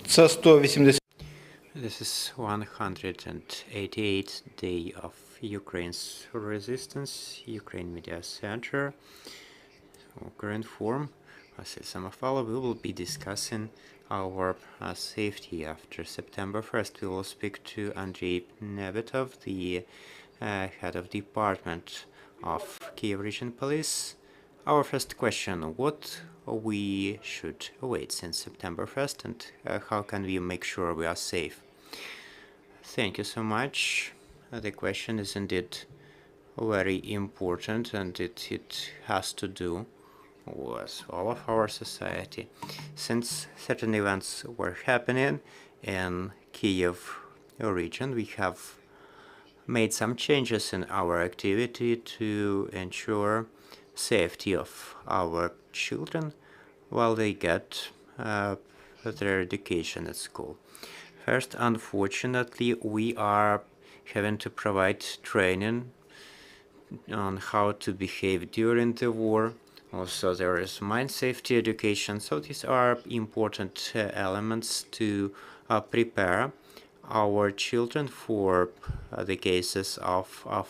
Це 180. This is 188th day of Ukraine's resistance. Ukraine Media Center, Ukrinform. Vasil Samofalo. We will be discussing our safety after September 1st. We will speak to Andrii Nebytov, the head of department of Kyiv Region Police. Our first question: what we should await since September 1st, and how can we make sure we are safe? Thank you so much. The question is indeed very important, and it has to do with all of our society. Since certain events were happening in Kyiv region, we have made some changes in our activity to ensure safety of our children while they get their education at school. First, unfortunately, we are having to provide training on how to behave during the war. Also, there is mine safety education. So these are important elements to prepare our children for the cases of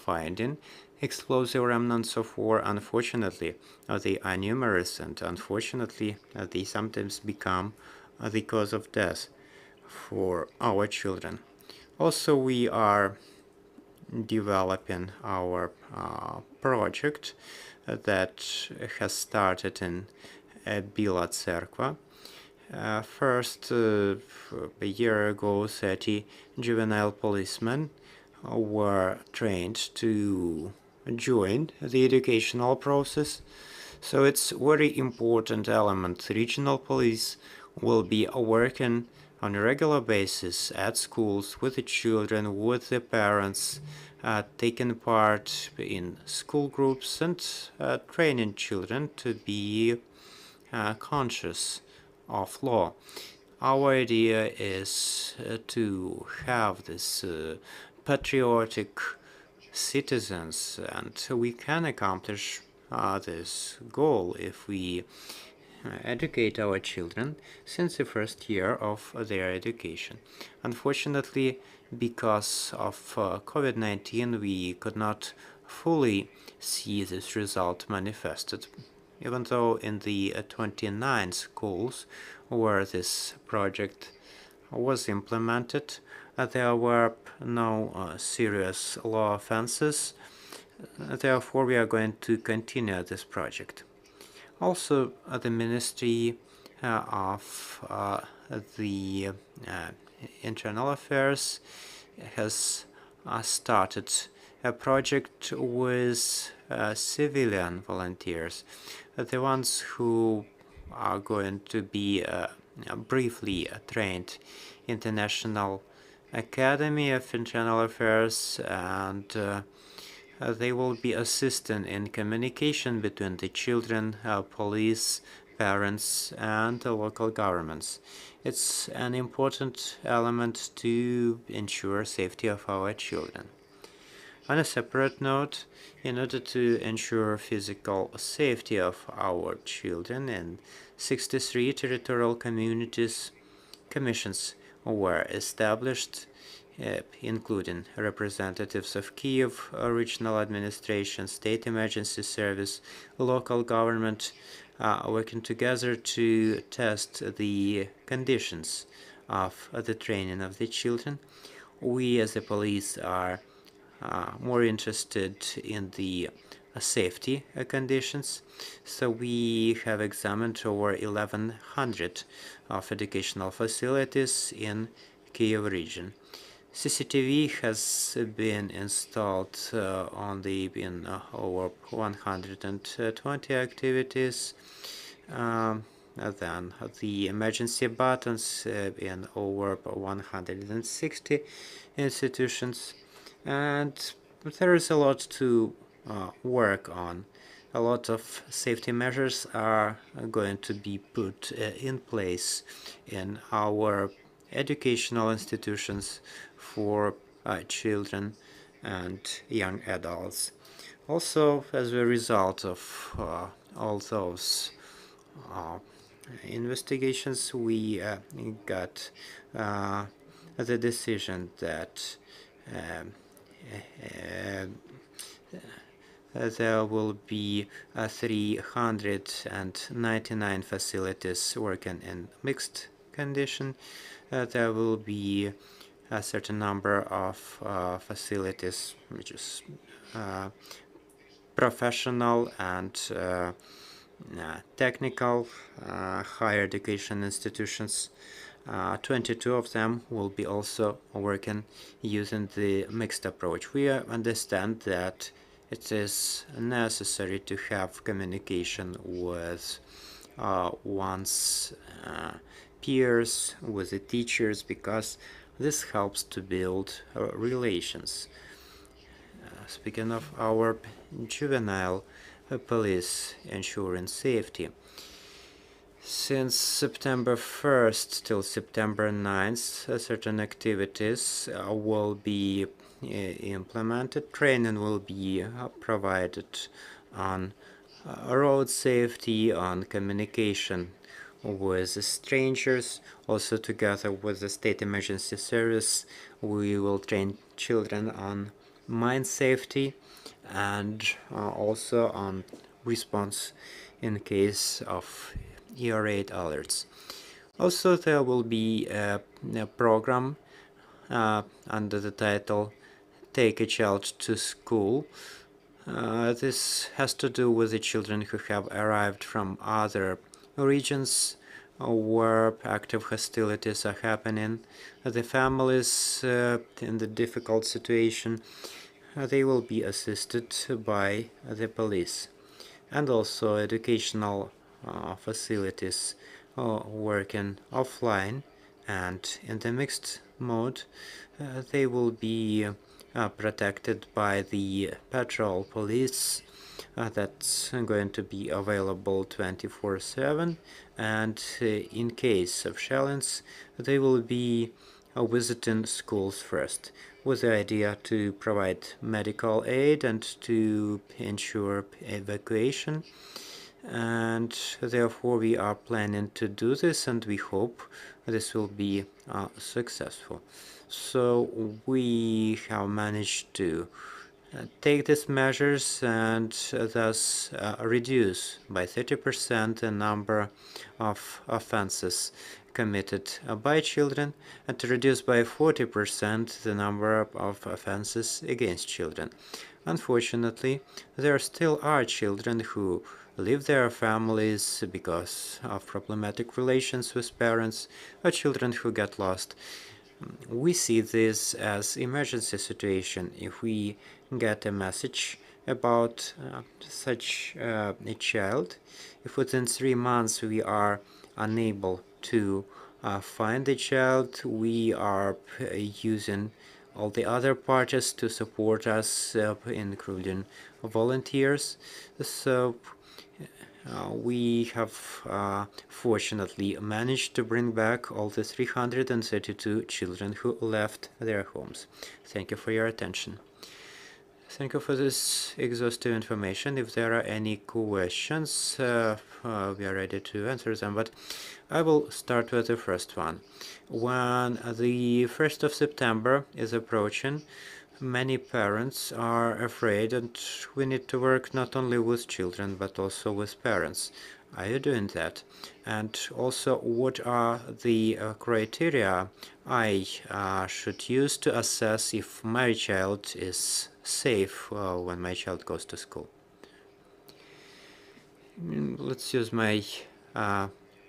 finding explosive remnants of war. Unfortunately, they are numerous, and unfortunately, they sometimes become the cause of death for our children. Also, we are developing our project that has started in Bila Cerkva. First, a year ago, 30 juvenile policemen were trained to join the educational process. So it's a very important element. Regional police will be working on a regular basis at schools with the children, with the parents, taking part in school groups and training children to be conscious of law. Our idea is to have this patriotic citizens, and we can accomplish this goal if we educate our children since the first year of their education. Unfortunately, because of COVID-19, we could not fully see this result manifested. Even though in the 29 schools where this project was implemented, there were no serious law offenses. Therefore, we are going to continue this project. Also, the Ministry of the Internal Affairs has started a project with civilian volunteers, the ones who are going to be briefly trained in the National Academy of Internal Affairs, and they will be assisting in communication between the children, police, parents, and the local governments. It's an important element to ensure safety of our children. On a separate note, in order to ensure physical safety of our children in 63 territorial commissions were established, including representatives of Kyiv, regional administration, state emergency service, local government, working together to test the conditions of the training of the children. We as the police are more interested in the safety conditions. So we have examined over 1,100 of educational facilities in Kyiv region. CCTV has been installed in over 120 activities. Then the emergency buttons in over 160 institutions. And there is a lot to work on. A lot of safety measures are going to be put in place in our educational institutions for children and young adults. Also, as a result of all those investigations, we got the decision that there will be 399 facilities working in mixed condition. There will be a certain number of facilities which is professional and technical higher education institutions. 22 of them will be also working using the mixed approach. We understand that it is necessary to have communication with one's peers, with the teachers, because this helps to build relations. Speaking of our juvenile police ensuring safety, since September 1st till September 9th, certain activities will be implemented. Training will be provided on road safety, on communication with strangers. Also, together with the State Emergency Service, we will train children on mine safety and also on response in case of ER8 alerts. Also, there will be a program under the title Take a Child to School. This has to do with the children who have arrived from other regions where active hostilities are happening. The families in the difficult situation, they will be assisted by the police. And also educational facilities working offline and in the mixed mode, they will be protected by the patrol police that's going to be available 24/7, and in case of shellings, they will be visiting schools first, with the idea to provide medical aid and to ensure evacuation. And therefore we are planning to do this, and we hope this will be successful. So we have managed to take these measures and thus reduce by 30% the number of offenses committed by children, and to reduce by 40% the number of offenses against children. Unfortunately, there still are children who leave their families because of problematic relations with parents, or children who get lost. We see this as emergency situation. If we get a message about such a child, if within 3 months we are unable to find the child, we are using all the other parties to support us, including volunteers. So we have fortunately managed to bring back all the 332 children who left their homes. Thank you for your attention. Thank you for this exhaustive information. If there are any questions, we are ready to answer them, but I will start with the first one. When the 1st of September is approaching, many parents are afraid, and we need to work not only with children but also with parents. Are you doing that? And also, what are the criteria I should use to assess if my child is safe when my child goes to school? Let's use my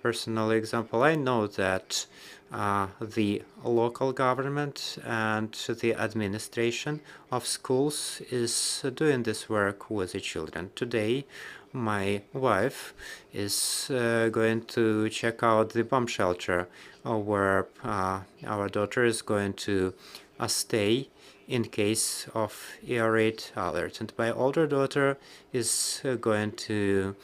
personal example. I know that the local government and the administration of schools is doing this work with the children. Today, my wife is going to check out the bomb shelter where our daughter is going to stay in case of ER8 alert. And my older daughter is going to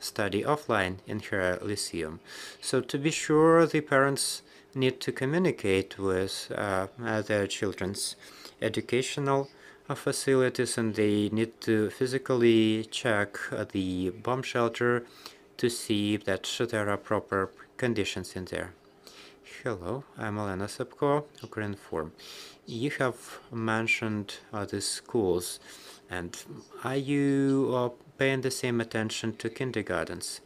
study offline in her lyceum. So to be sure, the parents need to communicate with their children's educational facilities, and they need to physically check the bomb shelter to see that there are proper conditions in there. Hello, I'm Elena Sapko, Ukrinform. You have mentioned the schools, and are you paying the same attention to kindergartens?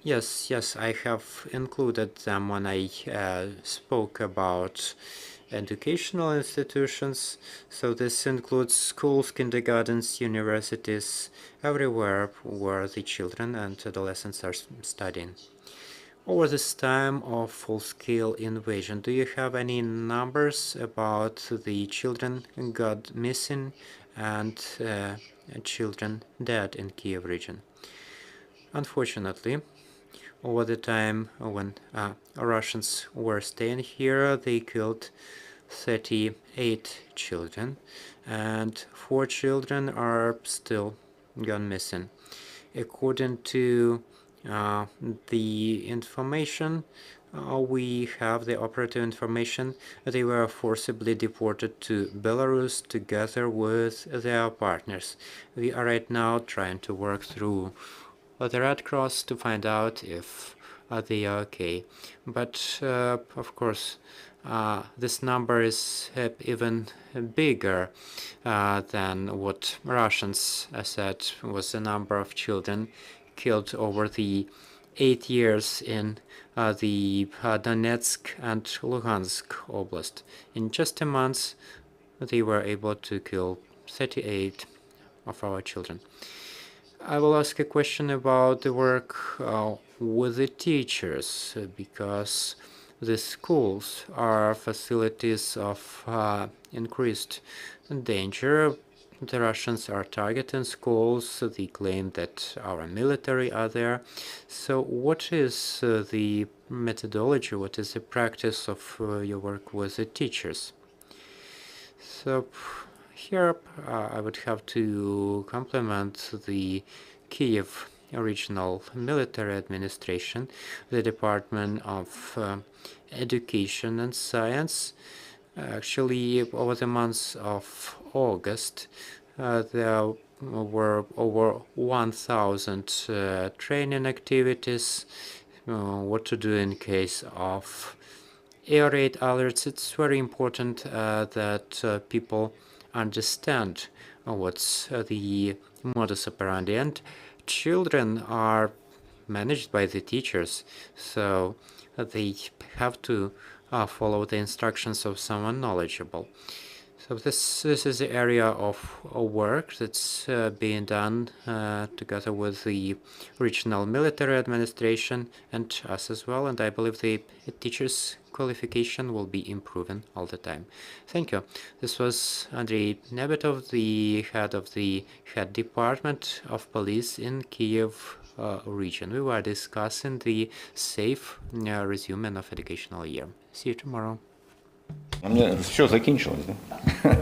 Yes, I have included them when I spoke about educational institutions. So this includes schools, kindergartens, universities, everywhere where the children and adolescents are studying. Over this time of full-scale invasion, do you have any numbers about the children got missing and children dead in Kyiv region? Unfortunately, over the time when Russians were staying here, they killed 38 children, and 4 children are still gone missing. According to the information we have, the operative information, they were forcibly deported to Belarus together with their partners. We are right now trying to work through the Red Cross to find out if they are okay. But of course, this number is even bigger than what Russians said was the number of children killed over the 8 years in the Donetsk and Luhansk Oblast. In just a month, they were able to kill 38 of our children. I will ask a question about the work with the teachers, because the schools are facilities of increased danger. The Russians are targeting schools. They claim that our military are there. So what is the methodology, what is the practice of your work with the teachers? So here I would have to compliment the Kyiv Regional Military Administration, the Department of Education and Science. Actually, over the months of August, there were over 1,000 training activities, what to do in case of air raid alerts. It's very important that people understand what's the modus operandi, and children are managed by the teachers, so they have to follow the instructions of someone knowledgeable. So this is the area of work that's being done together with the regional military administration and us as well, and I believe the teachers' qualification will be improving all the time. Thank you. This was Andrii Nebytov, the head of the head department of police in Kyiv region. We were discussing the safe resuming of educational year. See you tomorrow. Все закінчилось, да?